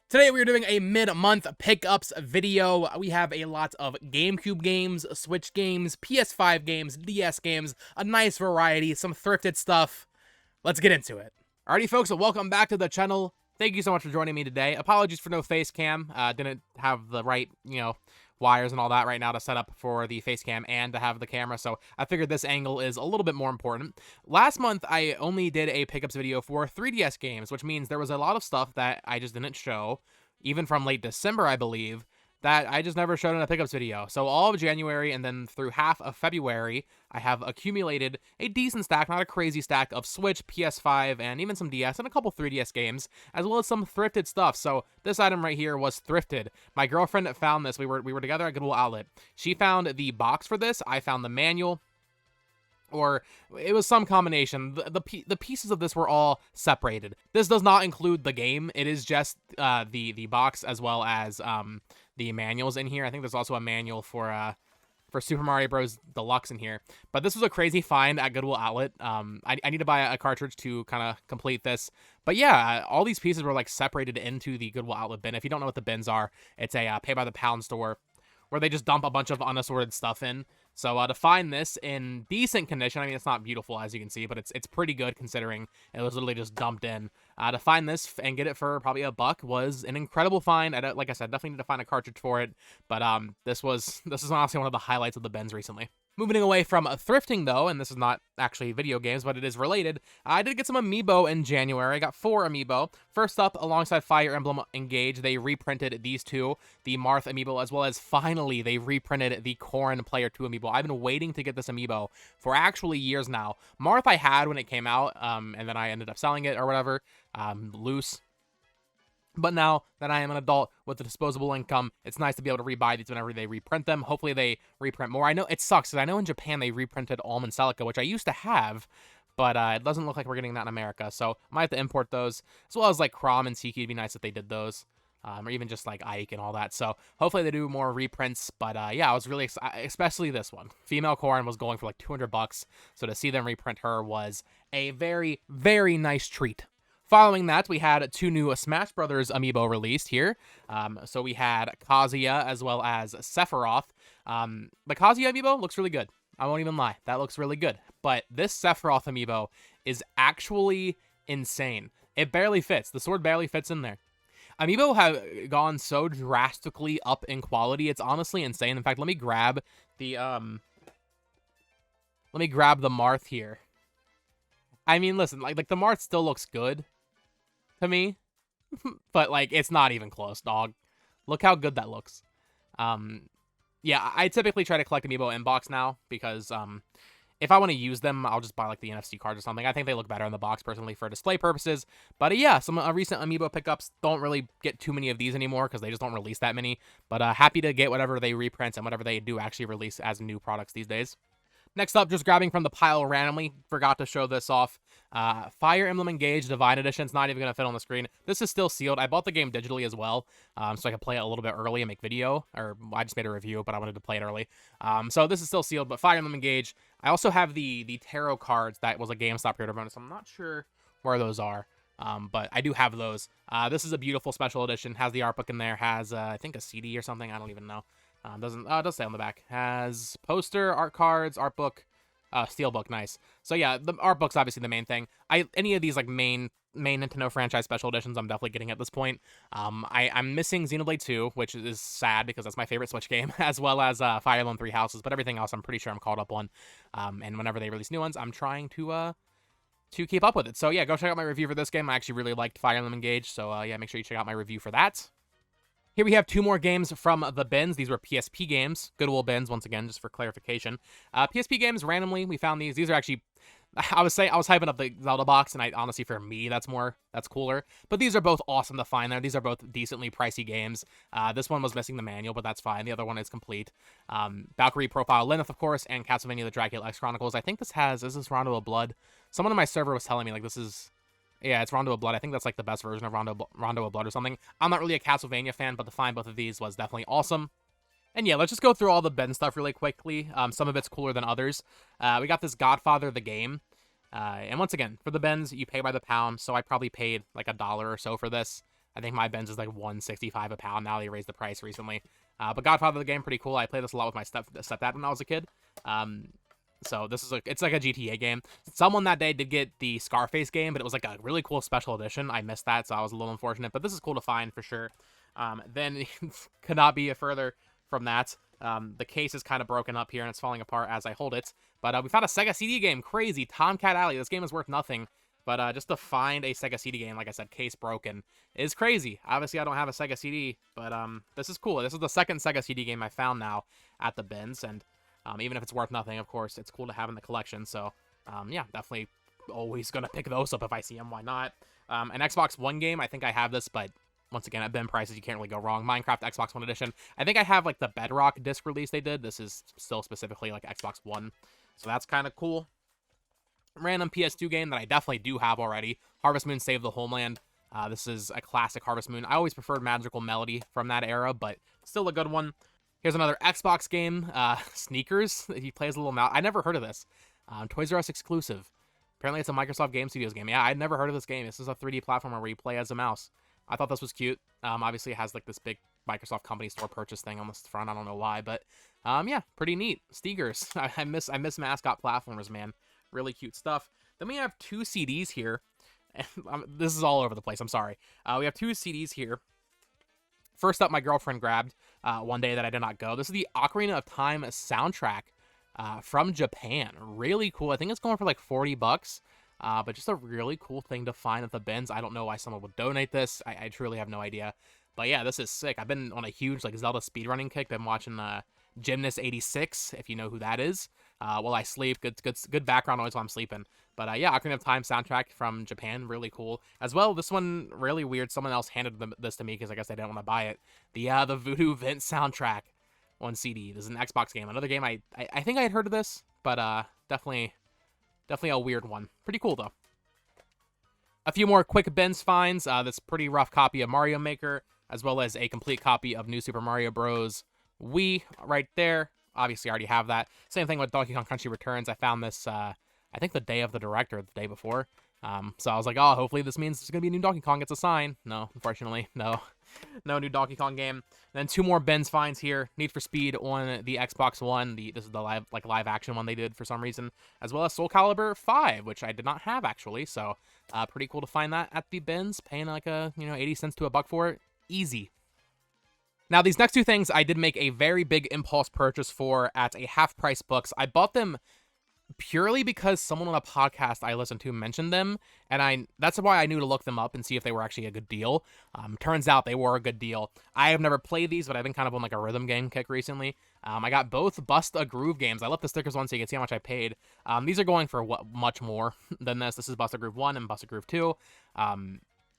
Today we are doing a mid-month pickups video. We have a lot of GameCube games, Switch games, PS5 games, DS games, a nice variety, some thrifted stuff. Let's get into it. Alrighty folks, so welcome back to the channel. Thank you so much for joining me today. Apologies for no face cam. Didn't have the right, wires and all that right now to set up for the face cam and to have the camera, so I figured this angle is a little bit more important. Last month, I only did a pickups video for 3DS games, which means there was a lot of stuff that I just didn't show, even from late December, I believe, that I just never showed in a pickups video. So all of January and then through half of February, I have accumulated a decent stack, not a crazy stack, of Switch, PS5, and even some DS and a couple 3DS games, as well as some thrifted stuff. So this item right here was thrifted. My girlfriend found this. We were together at Goodwill Outlet. She found the box for this. I found the manual. Or it was some combination. The pieces of this were all separated. This does not include the game. It is just the box as well as the manuals in here. I think there's also a manual for Super Mario Bros. Deluxe in here. But this was a crazy find at Goodwill Outlet. I need to buy a cartridge to kind of complete this. But yeah, all these pieces were like separated into the Goodwill Outlet bin. If you don't know what the bins are, it's a pay by the pound store where they just dump a bunch of unassorted stuff in. So to find this in decent condition, I mean, it's not beautiful as you can see, but it's pretty good considering it was literally just dumped in. To find this and get it for probably $1 was an incredible find. Like I said, definitely need to find a cartridge for it, but this is honestly one of the highlights of the bins recently. Moving away from thrifting, though, and this is not actually video games, but it is related, I did get some amiibo in January. I got 4 amiibo. First up, alongside Fire Emblem Engage, they reprinted these two, the Marth amiibo, as well as finally they reprinted the Corrin Player 2 amiibo. I've been waiting to get this amiibo for actually years now. Marth I had when it came out, and then I ended up selling it or whatever, loose. But now that I am an adult with a disposable income, it's nice to be able to rebuy these whenever they reprint them. Hopefully they reprint more. I know it sucks, because I know in Japan they reprinted Almond Celica, which I used to have, but it doesn't look like we're getting that in America. So I might have to import those, as well as like Crom and Tiki. It'd be nice if they did those. Or even just like Ike and all that. So hopefully they do more reprints. But yeah, I was really excited, especially this one. Female Corrin was going for like $200. So to see them reprint her was a very, very nice treat. Following that, we had 2 new Smash Brothers amiibo released here. So we had Kazuya as well as Sephiroth. The Kazuya amiibo looks really good. I won't even lie. That looks really good. But this Sephiroth amiibo is actually insane. It barely fits. The sword barely fits in there. Amiibo have gone so drastically up in quality. It's honestly insane. In fact, let me grab the Marth here. I mean, listen, like the Marth still looks good to me, but like it's not even close, dog. Look how good that looks. Yeah, I typically try to collect amiibo in box now because if I want to use them, I'll just buy like the NFC cards or something. I think they look better in the box personally for display purposes. But yeah, some recent amiibo pickups don't really get too many of these anymore because they just don't release that many. But happy to get whatever they reprint and whatever they do actually release as new products these days. Next up, just grabbing from the pile randomly, forgot to show this off. Fire Emblem Engage Divine Edition. It's not even going to fit on the screen. This is still sealed. I bought the game digitally as well, so I could play it a little bit early and make video. Or I just made a review, but I wanted to play it early. So this is still sealed, but Fire Emblem Engage. I also have the tarot cards that was a GameStop pre-order bonus. I'm not sure where those are, but I do have those. This is a beautiful special edition. Has the art book in there. Has, I think, a CD or something. I don't even know. It does say on the back. Has poster, art cards, art book, steelbook. Nice. So yeah, the art book's obviously the main thing. Any of these like main Nintendo franchise special editions, I'm definitely getting at this point. I'm missing Xenoblade 2, which is sad because that's my favorite Switch game, as well as Fire Emblem 3 Houses. But everything else, I'm pretty sure I'm caught up on. And whenever they release new ones, I'm trying to keep up with it. So yeah, go check out my review for this game. I actually really liked Fire Emblem Engage. So yeah, make sure you check out my review for that. Here we have 2 more games from the bins. These were PSP games. Goodwill bins, once again, just for clarification. PSP games, randomly, we found these. These are actually, I was hyping up the Zelda box, and honestly, for me, that's cooler. But these are both awesome to find there. These are both decently pricey games. This one was missing the manual, but that's fine. The other one is complete. Valkyrie Profile Lilith, of course, and Castlevania The Dracula X Chronicles. I think is this Rondo of Blood? Someone on my server was telling me, like, this is... Yeah, it's Rondo of Blood. I think that's like the best version of Rondo of Blood or something. I'm not really a Castlevania fan, but to find both of these was definitely awesome. And yeah, let's just go through all the bin stuff really quickly. Some of it's cooler than others. We got this Godfather the game. And once again, for the bins, you pay by the pound, so I probably paid like $1 or so for this. I think my bins is like $165 a pound. Now they raised the price recently. But Godfather the game, pretty cool. I played this a lot with my stepdad when I was a kid. So this is it's like a GTA game. Someone that day did get the Scarface game, but it was like a really cool special edition. I missed that, so I was a little unfortunate. But this is cool to find for sure. Then could not be further from that. The case is kind of broken up here and it's falling apart as I hold it. But we found a Sega CD game. Crazy. Tomcat Alley. This game is worth nothing. But just to find a Sega CD game, like I said, case broken, is crazy. Obviously, I don't have a Sega CD, but this is cool. This is the second Sega CD game I found now at the bins. And even if it's worth nothing, of course, it's cool to have in the collection. So, yeah, definitely always going to pick those up if I see them. Why not? An Xbox One game. I think I have this, but once again, at bin prices, you can't really go wrong. Minecraft Xbox One Edition. I think I have, like, the Bedrock disc release they did. This is still specifically, like, Xbox One. So that's kind of cool. Random PS2 game that I definitely do have already. Harvest Moon Save the Homeland. This is a classic Harvest Moon. I always preferred Magical Melody from that era, but still a good one. Here's another Xbox game, Sneakers. He plays a little mouse. I never heard of this. Toys R Us exclusive. Apparently it's a Microsoft Game Studios game. Yeah, I'd never heard of this game. This is a 3D platformer where you play as a mouse. I thought this was cute. Obviously it has like this big Microsoft company store purchase thing on the front. I don't know why, but yeah, pretty neat. Sneakers. I miss mascot platformers, man. Really cute stuff. Then we have 2 CDs here. This is all over the place. I'm sorry. We have 2 CDs here. First up, my girlfriend grabbed one day that I did not go. This is the Ocarina of Time soundtrack from Japan. Really cool. I think it's going for like $40. But just a really cool thing to find at the bins. I don't know why someone would donate this. I truly have no idea. But yeah, this is sick. I've been on a huge like Zelda speedrunning kick. Been watching Gymnast 86, if you know who that is. While I sleep, good background noise while I'm sleeping. But yeah, Ocarina of Time soundtrack from Japan, really cool. As well, this one really weird. Someone else handed this to me because I guess they didn't want to buy it. The Voodoo Vince soundtrack on CD. This is an Xbox game. Another game I think I had heard of this, but definitely a weird one. Pretty cool though. A few more quick bins finds. This pretty rough copy of Mario Maker, as well as a complete copy of New Super Mario Bros. Wii right there. Obviously, I already have that. Same thing with Donkey Kong Country Returns. I found this, I think the day of the director, the day before. So I was like, oh, hopefully this means there's going to be a new Donkey Kong. It's a sign. No, unfortunately, no. No new Donkey Kong game. And then 2 more bins finds here. Need for Speed on the Xbox One. This is the live action one they did for some reason. As well as Soul Calibur 5, which I did not have actually. So pretty cool to find that at the bins. Paying like 80 cents to $1 for it. Easy. Now, these next 2 things I did make a very big impulse purchase for at a half-price books. I bought them purely because someone on a podcast I listened to mentioned them, and that's why I knew to look them up and see if they were actually a good deal. Turns out they were a good deal. I have never played these, but I've been kind of on like a rhythm game kick recently. I got both Bust a Groove games. I left the stickers on so you can see how much I paid. These are going for much more than this. This is Bust a Groove 1 and Bust a Groove 2.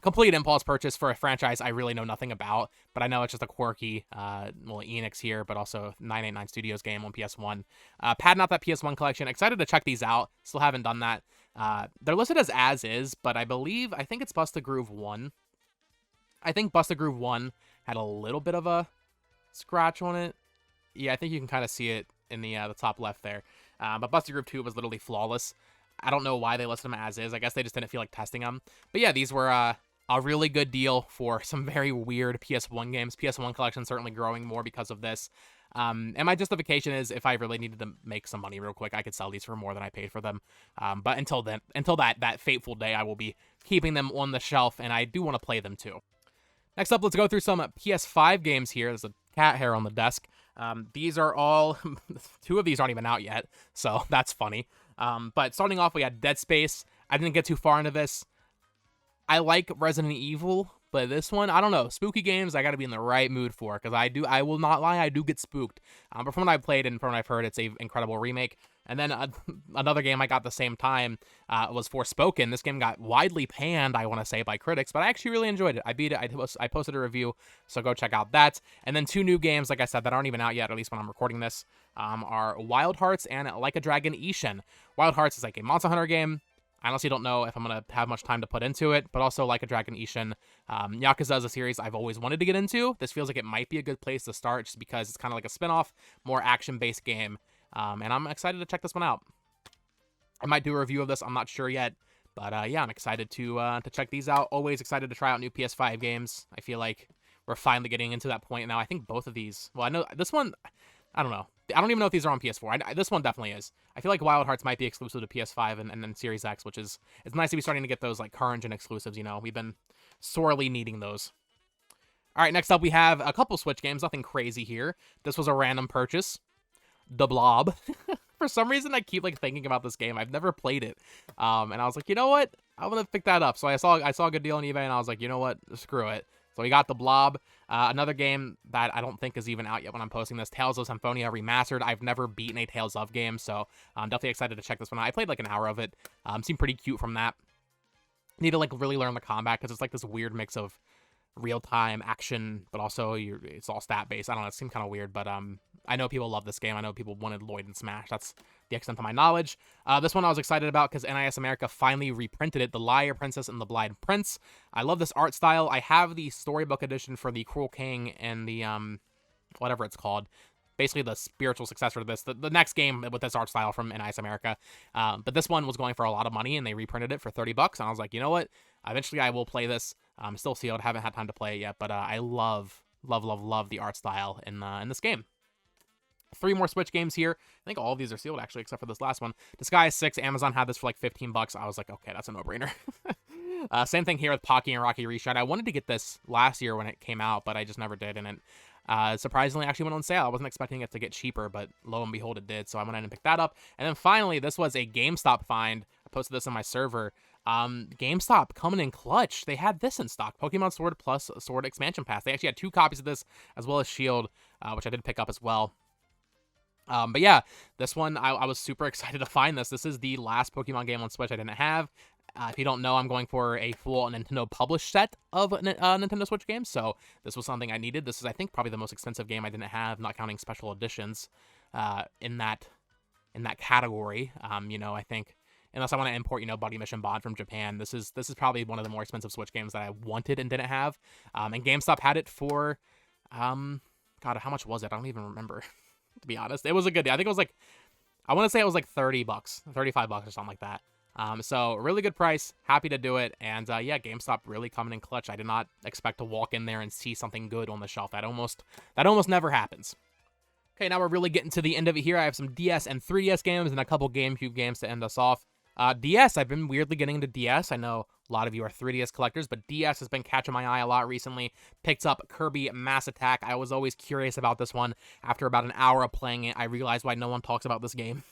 Complete impulse purchase for a franchise I really know nothing about, but I know it's just a quirky, Enix here, but also 989 Studios game on PS1. Padding out that PS1 collection. Excited to check these out. Still haven't done that. They're listed as is, but I think it's Bust a Groove 1. I think Bust a Groove 1 had a little bit of a scratch on it. Yeah, I think you can kind of see it in the top left there. But Bust a Groove 2 was literally flawless. I don't know why they listed them as is. I guess they just didn't feel like testing them. But yeah, these were a really good deal for some very weird PS1 games. PS1 collection certainly growing more because of this. And my justification is if I really needed to make some money real quick, I could sell these for more than I paid for them. But until that fateful day, I will be keeping them on the shelf, and I do want to play them too. Next up, let's go through some PS5 games here. There's a cat hair on the desk. These are all... 2 of these aren't even out yet, so that's funny. But starting off, we had Dead Space. I didn't get too far into this. I like Resident Evil, but this one, I don't know. Spooky games, I got to be in the right mood for, because I will not lie, I do get spooked. But from what I've played and from what I've heard, it's an incredible remake. And then another game I got the same time was Forspoken. This game got widely panned, I want to say, by critics, but I actually really enjoyed it. I beat it. I posted a review, so go check out that. And then 2 new games, like I said, that aren't even out yet, at least when I'm recording this, are Wild Hearts and Like a Dragon Ishin. Wild Hearts is like a Monster Hunter game. I honestly don't know if I'm going to have much time to put into it, but also Like a Dragon Ishin. Yakuza is a series I've always wanted to get into. This feels like it might be a good place to start just because it's kind of like a spin-off, more action-based game. And I'm excited to check this one out. I might do a review of this. I'm not sure yet, But yeah, I'm excited to check these out. Always excited to try out new PS5 games. I feel like we're finally getting into that point now. I think both of these. Well, I know this one. I don't know. I don't even know if these are on PS4. This one definitely is. I feel like Wild Hearts might be exclusive to PS5 and then Series X, which is it's nice to be starting to get those like current gen exclusives. You know, we've been sorely needing those. All right, next up we have a couple Switch games. Nothing crazy here. This was a random purchase. The Blob. For some reason, I keep like thinking about this game. I've never played it, and I was like, you know what? I'm gonna pick that up. So I saw a good deal on eBay, and I was like, you know what? Screw it. So we got The Blob, another game that I don't think is even out yet when I'm posting this. Tales of Symphonia Remastered. I've never beaten a Tales of game, so I'm definitely excited to check this one out. I played like an hour of it. Seemed pretty cute from that. Need to like really learn the combat because it's like this weird mix of real-time action, but also it's all stat-based. I don't know, it seemed kind of weird, but I know people love this game. I know people wanted Lloyd and Smash. That's the extent of my knowledge. This one I was excited about because NIS America finally reprinted it, The Liar Princess and the Blind Prince. I love this art style. I have the storybook edition for the Cruel King and the, whatever it's called. Basically the spiritual successor to this, the next game with this art style from NIS America. But this one was going for a lot of money, and they reprinted it for $30, and I was like, you know what? Eventually I will play this. Still sealed, haven't had time to play it yet, but I love the art style in this game. 3 more Switch games here. I think all of these are sealed, actually, except for this last one. Disguise 6, Amazon had this for like $15. I was like, okay, that's a no-brainer. Same thing here with Pocky and Rocky Reshot. I wanted to get this last year when it came out, but I just never did, and it surprisingly actually went on sale. I wasn't expecting it to get cheaper, but lo and behold, it did, so I went ahead and picked that up. And then finally, this was a GameStop find. I posted this on my server. GameStop coming in clutch. They had this in stock, Pokemon Sword Plus Sword Expansion Pass. They actually had 2 copies of this, as well as Shield, which I did pick up as well. But yeah, this one, I was super excited to find this. This is the last Pokemon game on Switch I didn't have. If you don't know, I'm going for a full Nintendo published set of Nintendo Switch games, so this was something I needed. This is, I think, probably the most expensive game I didn't have, not counting special editions, in that category. You know, I think, unless I want to import, you know, Buddy Mission Bond from Japan, this is probably one of the more expensive Switch games that I wanted and didn't have. And GameStop had it for, God, how much was it? I don't even remember. To be honest, it was a good deal. I think it was like, I want to say it was like $30, $35 or something like that. So really good price, happy to do it. And yeah, GameStop really coming in clutch. I did not expect to walk in there and see something good on the shelf. That almost never happens. Okay, now we're really getting to the end of it here. I have some DS and 3DS games and a couple GameCube games to end us off. DS, I've been weirdly getting into DS. I know a lot of you are 3DS collectors, but DS has been catching my eye a lot recently. Picked up Kirby Mass Attack. I was always curious about this one. After about an hour of playing it, I realized why no one talks about this game.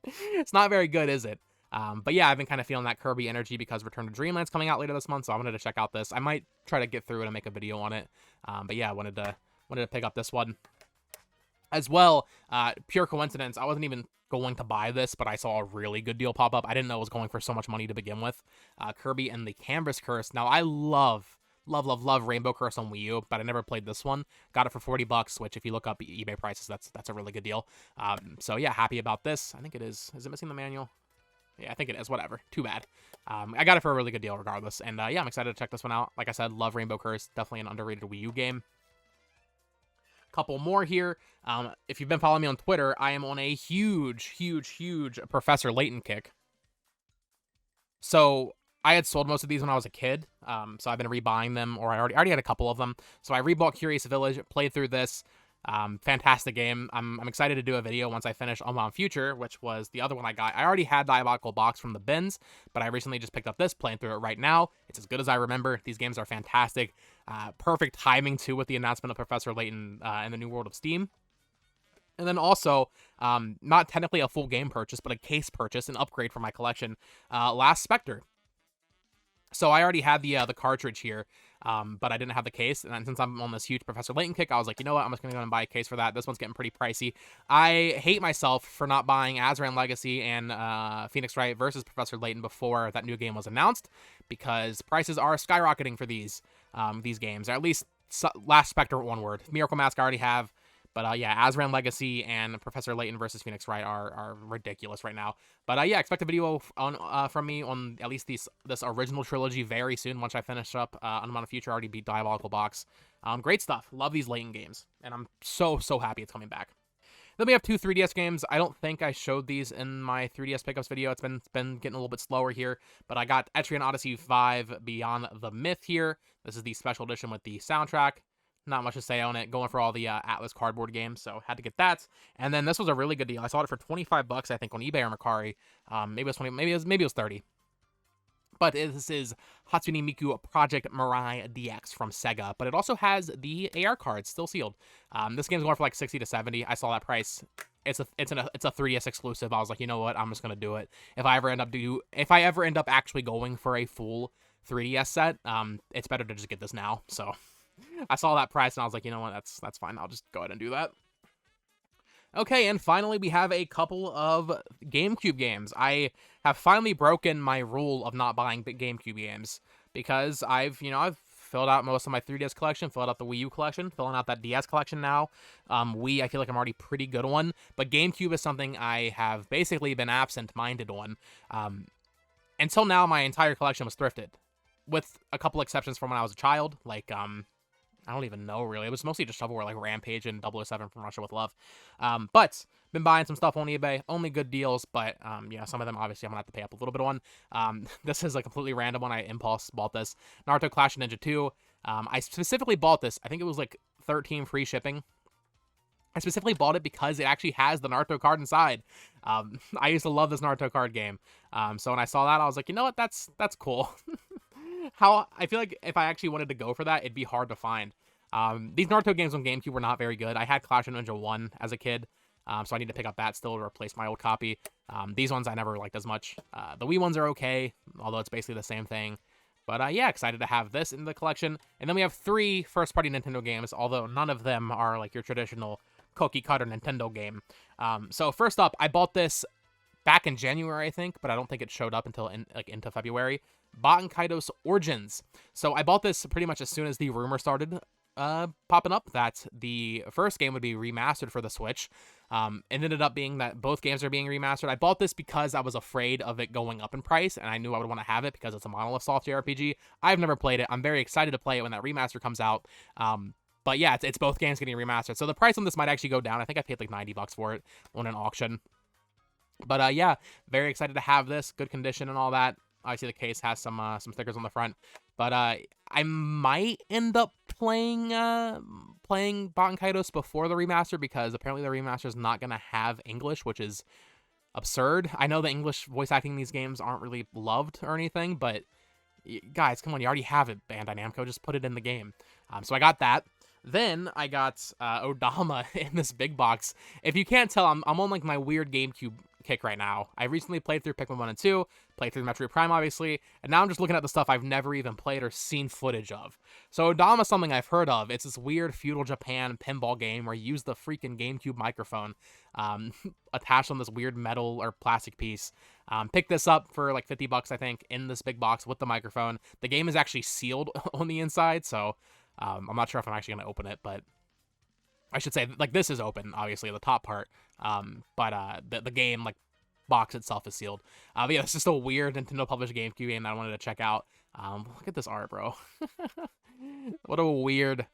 It's not very good, is it? But yeah, I've been kind of feeling that Kirby energy because Return to Dreamland's coming out later this month, so I wanted to check out this. I might try to get through it and make a video on it. But yeah, I wanted to pick up this one. As well, pure coincidence, I wasn't even going to buy this, but I saw a really good deal pop up. I didn't know it was going for so much money to begin with. Kirby and the Canvas Curse. Now, I love Rainbow Curse on Wii U, but I never played this one. Got it for $40, which if you look up eBay prices, that's a really good deal. So yeah, happy about this. I think it is. Is it missing the manual? Yeah, I think it is. Whatever. Too bad. I got it for a really good deal regardless. And yeah, I'm excited to check this one out. Like I said, love Rainbow Curse. Definitely an underrated Wii U game. Couple more here. If you've been following me on Twitter, I am on a huge Professor Layton kick. So I had sold most of these when I was a kid, so I've been rebuying them, or I already had a couple of them. So I rebought Curious Village, played through this. Fantastic game. I'm excited to do a video once I finish Unbound Future, which was the other one I got. I already had Diabolical Box from the bins, but I recently just picked up this, playing through it right now. It's as good as I remember. These games are fantastic. Perfect timing, too, with the announcement of Professor Layton in the New World of Steam. And then also, not technically a full game purchase, but a case purchase, an upgrade for my collection, Last Spectre. So I already had the cartridge here, but I didn't have the case. And since I'm on this huge Professor Layton kick, I was like, you know what? I'm just going to go and buy a case for that. This one's getting pretty pricey. I hate myself for not buying Azran Legacy and Phoenix Wright versus Professor Layton before that new game was announced, because prices are skyrocketing for these games, or at least Last Spectre onward. Miracle Mask I already have. But yeah, Azran Legacy and Professor Layton versus Phoenix Wright are ridiculous right now. But yeah, expect a video from me on at least this original trilogy very soon once I finish up Unbound Future. I already beat Diabolical Box. Great stuff. Love these Layton games, and I'm so happy it's coming back. Then we have two 3DS games. I don't think I showed these in my 3DS pickups video. It's been getting a little bit slower here, but I got Etrian Odyssey 5 Beyond the Myth here. This is the special edition with the soundtrack. Not much to say on it. Going for all the Atlas cardboard games, so had to get that. And then this was a really good deal. I saw it for $25, I think, on eBay or Mercari. Maybe it was 20. Maybe it was 30. But this is Hatsune Miku Project Mirai DX from Sega. But it also has the AR cards still sealed. This game's going for like 60 to 70. I saw that price. It's a 3DS exclusive. I was like, you know what? I'm just gonna do it. If I ever end up actually going for a full 3DS set, it's better to just get this now. So I saw that price and I was like, you know what? That's fine. I'll just go ahead and do that. Okay, and finally we have a couple of GameCube games. I have finally broken my rule of not buying big GameCube games because I've filled out most of my 3DS collection, filled out the Wii U collection, filling out that DS collection now. Wii, I feel like I'm already pretty good on, but GameCube is something I have basically been absent-minded on. Until now, my entire collection was thrifted, with a couple exceptions from when I was a child, like, I don't even know, really. It was mostly just shovelware, like Rampage and 007 from Russia with Love. But been buying some stuff on eBay. Only good deals, but, some of them, obviously, I'm going to have to pay up a little bit on. This is a completely random one. I impulse bought this. Naruto Clash of Ninja 2. I specifically bought this. I think it was, like, 13 free shipping. I specifically bought it because it actually has the Naruto card inside. I used to love this Naruto card game. So when I saw that, I was like, you know what? That's cool. I feel like if I actually wanted to go for that, it'd be hard to find. These Naruto games on GameCube were not very good. I had Clash of Ninja 1 as a kid, so I need to pick up that still to replace my old copy. These ones I never liked as much. The Wii ones are okay, although it's basically the same thing. But yeah, excited to have this in the collection. And then we have 3 first-party Nintendo games, although none of them are like your traditional cookie-cutter Nintendo game. So first up, I bought this back in January, I think, but I don't think it showed up until into February. Baten Kaitos Origins. So I bought this pretty much as soon as the rumor started popping up that the first game would be remastered for the Switch. It ended up being that both games are being remastered. I bought this because I was afraid of it going up in price, and I knew I would want to have it because it's a Monolith Soft JRPG. I've never played it. I'm very excited to play it when that remaster comes out. But yeah, it's both games getting remastered. So the price on this might actually go down. I think I paid like $90 for it on an auction. But yeah, very excited to have this. Good condition and all that. Obviously, the case has some stickers on the front. But I might end up playing Baten Kaitos before the remaster because apparently the remaster is not going to have English, which is absurd. I know the English voice acting in these games aren't really loved or anything, but guys, come on, you already have it, Bandai Namco. Just put it in the game. So I got that. Then I got Odama in this big box. If you can't tell, I'm on like my weird GameCube kick right now. I recently played through Pikmin 1 and 2, played through Metroid Prime, obviously, and now I'm just looking at the stuff I've never even played or seen footage of. So Odama is something I've heard of. It's this weird feudal Japan pinball game where you use the freaking GameCube microphone attached on this weird metal or plastic piece. Picked this up for like $50, I think, in this big box with the microphone. The game is actually sealed on the inside, so I'm not sure if I'm actually going to open it, but I should say, like, this is open, obviously, the top part, but the game, like, box itself is sealed. But yeah, it's just a weird Nintendo-published GameCube game that I wanted to check out. Look at this art, bro. What a weird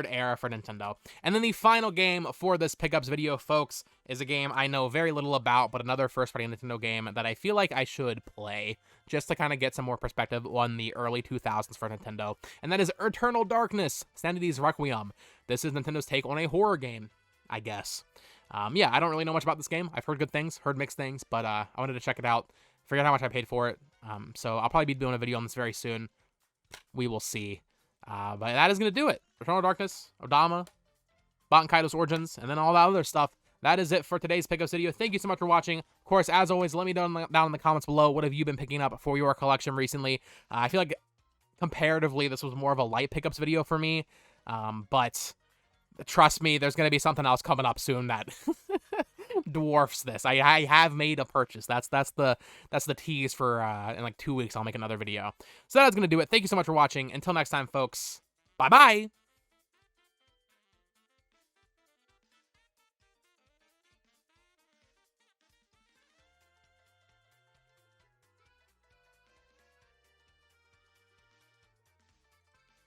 era for Nintendo. And then the final game for this pickups video, folks, is a game I know very little about, but another first-party Nintendo game that I feel like I should play, just to kind of get some more perspective on the early 2000s for Nintendo. And that is Eternal Darkness, Sanity's Requiem. This is Nintendo's take on a horror game, I guess. Yeah, I don't really know much about this game. I've heard good things, heard mixed things, but I wanted to check it out, figure out how much I paid for it. So I'll probably be doing a video on this very soon. We will see. But that is going to do it. Eternal Darkness, Odama, Baten Kaitos Origins, and then all that other stuff. That is it for today's pickups video. Thank you so much for watching. Of course, as always, let me know down in the comments below, what have you been picking up for your collection recently? I feel like, comparatively, this was more of a light pickups video for me. But trust me, there's going to be something else coming up soon that dwarfs this. I have made a purchase. That's the tease for in like 2 weeks I'll make another video. So that's going to do it. Thank you so much for watching. Until next time, folks. Bye-bye.